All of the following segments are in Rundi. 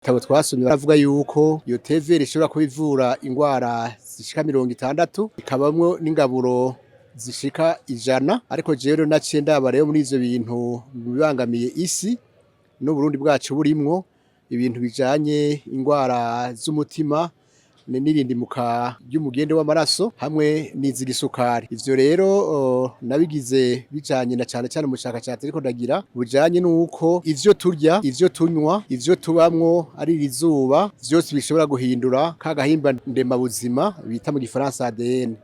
Ibitabo twasomye baravuga yuko iyo tevere ishobora kuba ivura ingwara zishika 60, ikabamwo n'ingaburo zishika 100, ariko jewe rero naciye ndaba rero muri ivyo bintu bibangamiye isi n'Uburundi bwacu burimwo ibintu bijanye ingwara z'umutima n'irindimuka ry'umugende w'amaraso hamwe n'izigisukari. Ivyo rero nabigize bijanye na cane mu bushakashatsi ariko ndagira bujanye nuko ivyo turya, ivyo tunywa, ivyo tubamwo ari irizuba vyose bishobora guhindura ka gahimba ndemabuzima bita mu gifaransa ADN.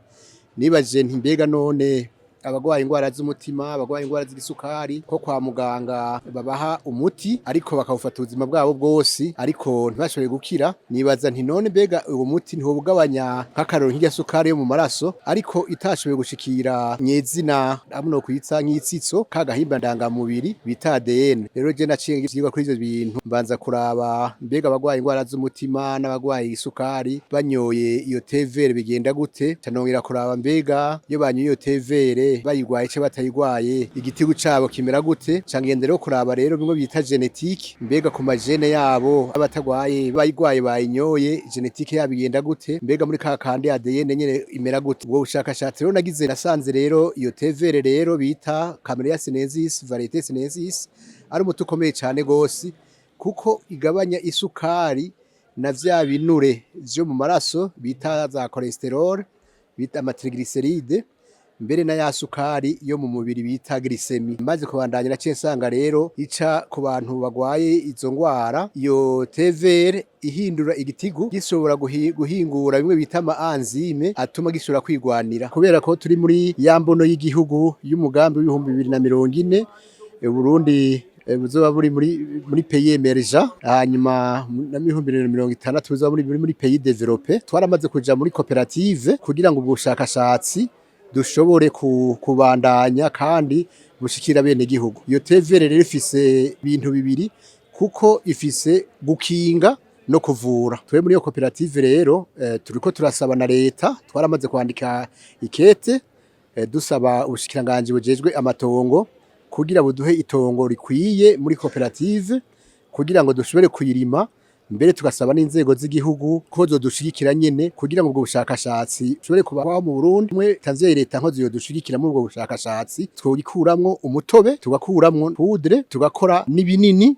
Nibajije nti mbega none abagwaye ingwara z'umutima, abagwaye ingwara z'igisukari ko kwa muganga babaha umuti ariko bakawufata ubuzima bwabo bwose ariko ntibashobore gukira, nibaza nti none mbega uwo muti ntihobugabanya nk'akaroro nk'irya sukari yo mu maraso ariko itashoboye gushikira nyezina amuno kwitsa nk'itsitso ka gahimba ndangamubiri bita ADN. Rero je naciye ivyigwa kuri ivyo bintu mbanza kuraba mbega abagwaye ingwara z'umutima n'abagwaye isukari banyoye iyo tevere bigenda gute, canongera kuraba mbega iyo banyoye iyo tevere bayigwaye ce batayigwaye igitigu cabo kimera gute, cangende rero kuraba rero bimwe bita genetique mbega ku majene yabo abatagwaye bayigwaye bayinyoye genetique yabo igenda gute, mbega muri ka kandi ADN nyene imera gute. Ubwo bushakashatsi rero nagize nasanze rero iyo tevere rero bita Camellia sinensis variete sinensis ari umuti ukomeye cane gose kuko igabanya isukari na vya binure vyo mu maraso bita za cholesterol bita amatriglyceride mbere na ya sukari yo mu mubiri bita glycemie. Maze kubandanya naciye nsanga rero ica ku bantu bagwaye izo ngwara iyo tevere ihindura igitigu gishobora guhingura bimwe bita ama enzyme atuma gishobora kwigwanira, kubera ko turi muri ya mbono y'igihugu y'umugambi w'ibihumbi 2040 Burundi buzoba buri muri pays emergent, hanyuma na 2060 buzoba muri pays développé. Twaramaze kuja muri koperative kugira ngo ubushakashatsi dushobore kubandanya kandi bushikira bene gihugu. Iyo tevere rero ifise ibintu bibiri kuko ifise gukinga no kuvura. Twe muri iyo koperative rero turiko turasaba na leta, twaramaze kwandika ikete dusaba ubushikiranganje bujejwe amatongo kugira buduhe itongo rikwiye muri koperative kugira ngo dushobore kuyirima, mbere tugasaba n'inzego z'igihugu ko zodushigikira nyene kugira ngo ubwo bushakashatsi bushobore kubaho mu Burundi. Mwe tanzeye leta nko zodushigikira muri ubwo bushakashatsi twogikuramwo umutobe, tugakuramwo poudre, tugakora n'ibinini